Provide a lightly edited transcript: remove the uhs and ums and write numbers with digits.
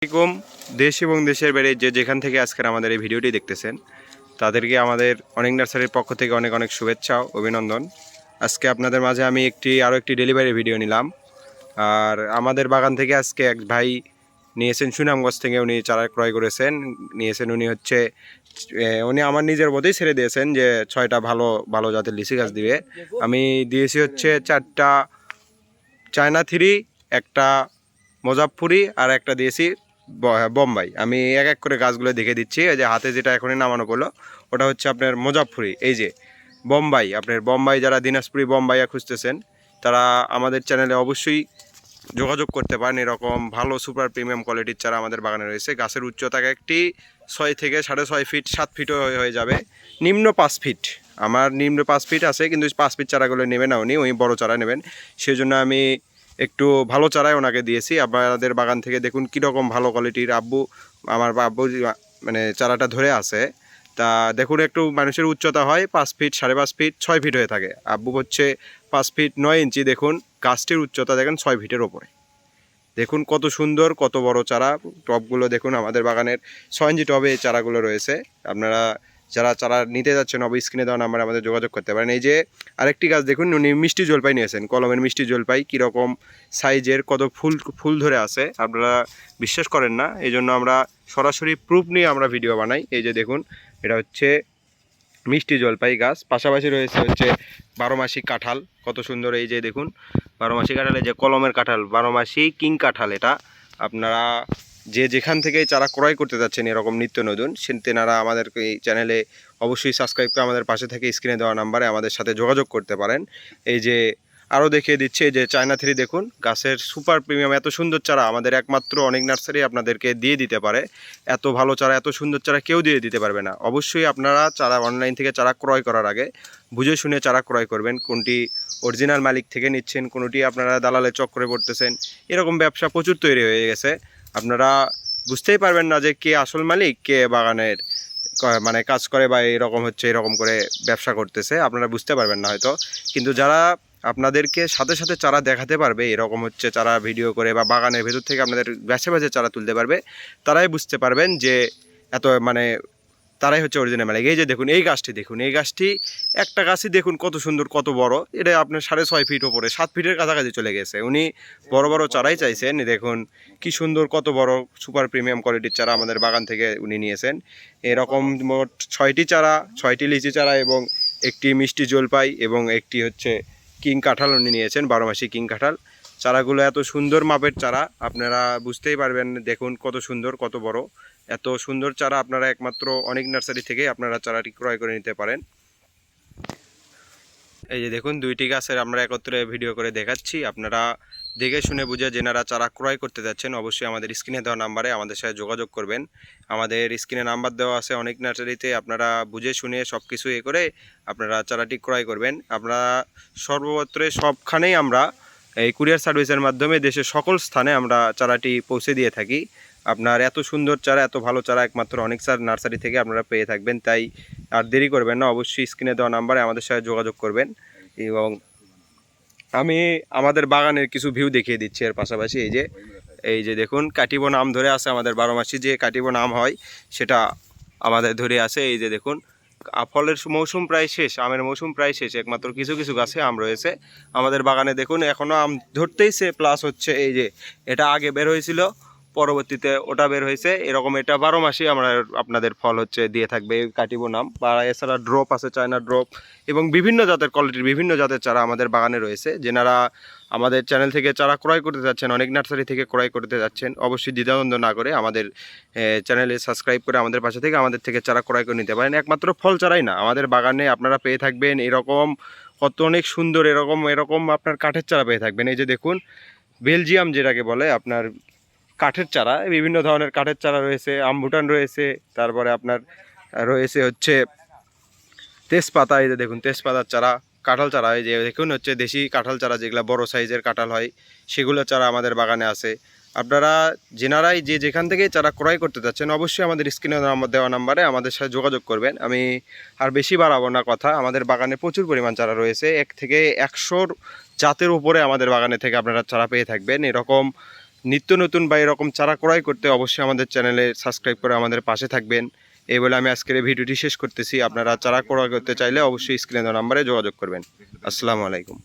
আসসালামু দেশ এবং দেশের বাইরে যেখান থেকে আজকের আমাদের এই ভিডিওটি দেখতেছেন তাদেরকে আমাদের অনেক নার্সারির পক্ষ থেকে অনেক অনেক শুভেচ্ছা ও অভিনন্দন। আজকে আপনাদের মাঝে আমি আরও একটি ডেলিভারি ভিডিও নিলাম। আর আমাদের বাগান থেকে আজকে এক ভাই নিয়েছেন সুনামগঞ্জ থেকে, উনি চারা ক্রয় করেছেন। উনি আমার নিজের মতোই ছেড়ে দিয়েছেন যে 6টা ভালো ভালো জাতের লিচি গাছ দিবে। আমি দিয়েছি হচ্ছে 4টা চায়না থ্রি, একটা মুজাফফরি আর একটা দিয়েছি বোম্বাই। আমি এক এক করে গাছগুলো দেখে দিচ্ছি। এই যে হাতে যেটা এখনই নামানো করলো ওটা হচ্ছে আপনার মুজাফফরি। এই যে বোম্বাই, আপনার বোম্বাই যারা দিনাজপুরি বোম্বাইয়া খুঁজতেছেন তারা আমাদের চ্যানেলে অবশ্যই যোগাযোগ করতে পারেন। এরকম ভালো সুপার প্রিমিয়াম কোয়ালিটির চারা আমাদের বাগানে রয়েছে। গাছের উচ্চতা একটি 6 থেকে 6.5 ফিট, 7 ফিটও হয়ে যাবে, নিম্ন 5 ফিট। আমার নিম্ন 5 ফিট আছে, কিন্তু 5 ফিট চারাগুলো নেবে না উনি বড় চারা নেবেন। সেই জন্য আমি একটু ভালো চারাই ওনাকে দিয়েছি। আপনাদের বাগান থেকে দেখুন কীরকম ভালো কোয়ালিটির আমার আব্বু মানে চারাটা ধরে আছে। তা দেখুন, একটু মানুষের উচ্চতা হয় 5 ফিট, 5.5 ফিট, 6 ফিট হয়ে থাকে। আব্বু হচ্ছে 5 ফিট 9 ইঞ্চি। দেখুন গাছটির উচ্চতা দেখেন 6 ফিটের ওপরে। দেখুন কত সুন্দর, কত বড় চারা। টবগুলো দেখুন, আমাদের বাগানের 6 ইঞ্চি টবে এই চারাগুলো রয়েছে। আপনারা যারা চারা নিতে যাচ্ছেন অবশ্যই স্ক্রিনে দেওয়া নাম্বারে আমাদের যোগাযোগ করতে পারেন। এই যে আরেকটি গাছ দেখুন, উনি মিষ্টি জলপাই নিয়েছেন, কলমের মিষ্টি জলপাই। কীরকম সাইজের, কত ফুল ধরে আছে আপনারা বিশ্বাস করেন না। এই জন্য আমরা সরাসরি প্রুফ নিয়ে আমরা ভিডিও বানাই। এই যে দেখুন, এটা হচ্ছে মিষ্টি জলপাই গাছ। পাশাপাশি রয়েছে হচ্ছে 12 মাসি কাঁঠাল, কত সুন্দর। এই যে দেখুন 12 মাসি কাঁঠাল, এই যে কলমের কাঁঠাল, 12 মাসি কিং কাঁঠাল। এটা আপনারা যেখান থেকে চারা ক্রয় করতে যাচ্ছেন এরকম নিত্য নতুন, তেনারা আমাদের এই চ্যানেলে অবশ্যই সাবস্ক্রাইব করে আমাদের পাশে থেকে স্ক্রিনে দেওয়া নাম্বারে আমাদের সাথে যোগাযোগ করতে পারেন। এই যে আরও দেখিয়ে দিচ্ছে যে চায়না থ্রি, দেখুন গাছের সুপার প্রিমিয়াম এত সুন্দর চারা আমাদের একমাত্র অনেক নার্সারি আপনাদেরকে দিয়ে দিতে পারে। এত ভালো চারা, এত সুন্দর চারা কেউ দিয়ে দিতে পারবে না। অবশ্যই আপনারা চারা অনলাইন থেকে চারা ক্রয় করার আগে বুঝে শুনে চারা ক্রয় করবেন। কোনটি অরিজিনাল মালিক থেকে নিচ্ছেন, কোনটি আপনারা দালালের চক্করে পড়তেছেন। এরকম ব্যবসা প্রচুর তৈরি হয়ে গেছে। আপনারা বুঝতেই পারবেন না যে কে আসল মালিক, কে বাগানের মানে কাজ করে বা এরকম করে ব্যবসা করতেছে। আপনারা বুঝতে পারবেন না হয়তো, কিন্তু যারা আপনাদেরকে সাথে সাথে চারা দেখাতে পারবে, এরকম হচ্ছে চারা ভিডিও করে বা বাগানের ভেতর থেকে আপনাদের বেছে বেছে চারা তুলতে পারবে, তারাই বুঝতে পারবেন যে তারাই হচ্ছে অরিজিনাল মালিক। এই যে দেখুন এই গাছটি, দেখুন এই গাছটি, একটা গাছই দেখুন কত সুন্দর, কত বড়। এটা আপনার 6.5 ফিট ওপরে, 7 ফিটের কাছাকাছি চলে গেছে। উনি বড় বড় চারাই চাইছেন। দেখুন কি সুন্দর, কত বড় সুপার প্রিমিয়াম কোয়ালিটির চারা আমাদের বাগান থেকে উনি নিয়েছেন। এরকম মোট 6টি চারা, 6টি লিচি চারা এবং একটি মিষ্টি জলপাই এবং একটি হচ্ছে কিং কাঁঠাল উনি নিয়েছেন, 12 মাসি কিং কাঁঠাল। চারাগুলো এত সুন্দর মাপের চারা, আপনারা বুঝতেই পারবেন। দেখুন কত সুন্দর, কত বড়। এত সুন্দর চারা আপনারা একমাত্র অনেক নার্সারি থেকে আপনারা চারাটি ক্রয় করে নিতে পারেন। এই যে দেখুন 2টি গাছের আমরা একত্রে ভিডিও করে দেখাচ্ছি। আপনারা দেখে শুনে বুঝে যেনারা চারা ক্রয় করতে যাচ্ছেন অবশ্যই আমাদের স্ক্রিনে দেওয়া নাম্বারে আমাদের সাথে যোগাযোগ করবেন। আমাদের স্ক্রিনে নাম্বার দেওয়া আছে অনেক নার্সারিতে। আপনারা বুঝে শুনে সব কিছু করে আপনারা চারাটি ক্রয় করবেন। আপনারা সর্বত্রে সবখানেই আমরা এই কুরিয়ার সার্ভিসের মাধ্যমে দেশের সকল স্থানে আমরা চারাটি পৌঁছে দিয়ে থাকি। আপনার এত সুন্দর চারা, এত ভালো চারা একমাত্র অনেক নার্সারি থেকে আপনারা পেয়ে থাকবেন। তাই আর দেরি করবেন না, অবশ্যই স্ক্রিনে দেওয়া নাম্বারে আমাদের সাথে যোগাযোগ করবেন। এবং আমি আমাদের বাগানের কিছু ভিউ দেখিয়ে দিচ্ছি এর পাশাপাশি। এই যে দেখুন কাটিবন আম ধরে আছে আমাদের, 12 মাসি যে কাটিবন আম হয় সেটা আমাদের ধরে আছে। এই যে দেখুন ফলের মৌসুম প্রায় শেষ, আমের মৌসুম প্রায় শেষ, একমাত্র কিছু কিছু গাছে আম রয়েছে আমাদের বাগানে। দেখুন এখনও আম ধরতেইছে, প্লাস হচ্ছে এই যে এটা আগে বের হয়েছিল, পরবর্তীতে ওটা বের হয়েছে। এরকম এটা 12 মাসই আমরা আপনাদের ফল হচ্ছে দিয়ে থাকবে কাটিবো নাম। বা এছাড়া ড্রপ আছে, চায়না ড্রপ এবং বিভিন্ন জাতের কোয়ালিটির বিভিন্ন জাতের চারা আমাদের বাগানে রয়েছে। যেনারা আমাদের চ্যানেল থেকে চারা ক্রয় করতে যাচ্ছেন, অনেক নার্সারি থেকে ক্রয় করতে যাচ্ছেন, অবশ্যই দ্বিধাদ্বন্দ্ব না করে আমাদের চ্যানেলে সাবস্ক্রাইব করে আমাদের পাশে থেকে আমাদের থেকে চারা ক্রয় করে নিতে পারেন। একমাত্র ফল চারাই না, আমাদের বাগানে আপনারা পেয়ে থাকবেন এরকম কত অনেক সুন্দর এরকম আপনার কাঠের চারা পেয়ে থাকবেন। এই যে দেখুন বেলজিয়াম যেটাকে বলে আপনার কাঠের চারা, বিভিন্ন ধরনের কাঠের চারা রয়েছে, আমভুটান রয়েছে, তারপরে আপনার রয়েছে হচ্ছে তেজপাতা। এই যে দেখুন তেজপাতার চারা, কাঁঠাল চারা। এই যে দেখুন হচ্ছে দেশি কাঁঠাল চারা, যেগুলো বড় সাইজের কাঁঠাল হয় সেগুলো চারা আমাদের বাগানে আছে। আপনারা যেনারাই যেখান থেকে চারা ক্রয় করতে যাচ্ছেন অবশ্যই আমাদের স্ক্রিনে দেওয়া নাম্বারে আমাদের সাথে যোগাযোগ করবেন। আমি আর বেশি বাড়াবো না কথা, আমাদের বাগানে প্রচুর পরিমাণ চারা রয়েছে। 1 থেকে 100 জাতের উপরে আমাদের বাগানে থেকে আপনারা চারা পেয়ে থাকবেন। এরকম নিত্য নতুন বা এরকম চারা ক্রয় করতে অবশ্যই আমাদের চ্যানেলে সাবস্ক্রাইব করে আমাদের পাশে থাকবেন। এই বলে আমি আজকের এই ভিডিওটি শেষ করতেছি। আপনারা চারা ক্রয় করতে চাইলে অবশ্যই স্ক্রিনে দেওয়া নাম্বারে যোগাযোগ করবেন। আসসালামু আলাইকুম।